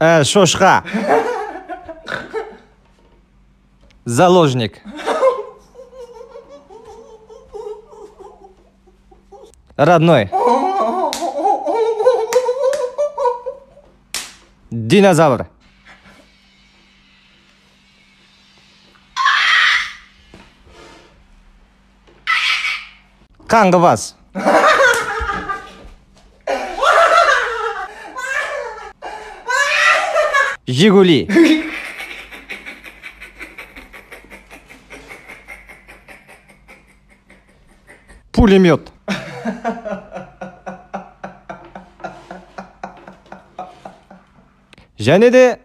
Шошқа. Заложник. Родной. Динозавр. Қаңғыбас. Жигули. Пулемет. Және де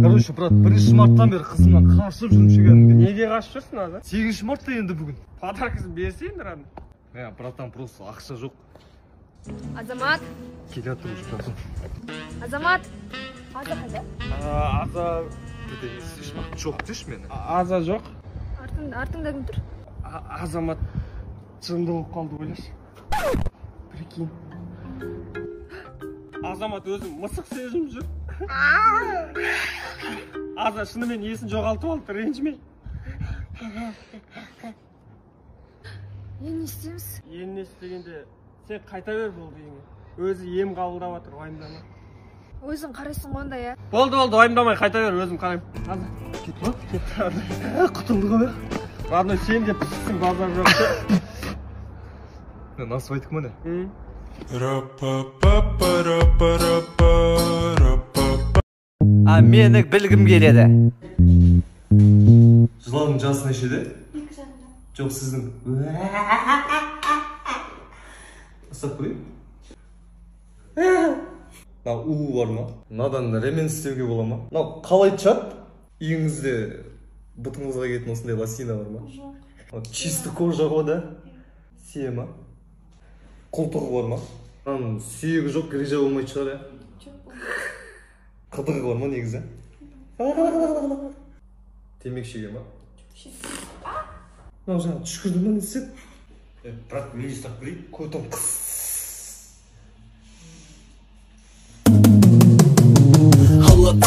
Короче, брат, 1 марттан бері қызымнан қашып жүрмін. Неге қашып жүрсің аза? 8 мартта енді бүгін. Подаркасын берсейін раны. Братан, просто ақша жоқ. Азамат. Келе жатыр уже братан. Азамат. Аза қайда? Аза... Жоқ деші мені. Аза жоқ. Артыңда кім тұр? Азамат жынды болып қалды ойлашы. Прикинь. Азамат өзім мысық сезім жүр. Аза шынымен есін жоғалтып алды, ренжімей. Енді не істейміз? Енді не істегенде сен қайта бер болды еңе. Өзі ем қабылдап жатыр, уайымдама. Өзің қарайсың ғой онда, я. Болды, уайымдамай қайта бер, өзім қараймын. Аза, кет ба? Кет. Құтылды ғой. Родной, сен де пісіксің, базар жоқ. Насып айтық міне. Мені білгім келеді. Жылаудың жасы нешеде? 2 жағында. Жоқ, сіздің. Асап көрейін? У бар ма? Мынадан ремен істеуге бола ма? Қалай чат? Үйіңізде бұтыңызға кететін осындай лосина бар ма? Жоқ. Чисті кожа ғой да? Сие ма? Қолтығы бар ма? Сүйегі жоқ, грижа болмайды шығар, я? Жоқ. Қыдығы бар ма негізі? Темек шеге ма? Жаңа түшкірді ма несеп? Брат, мен ұстап көрейін? Көтім қыз. Hold up,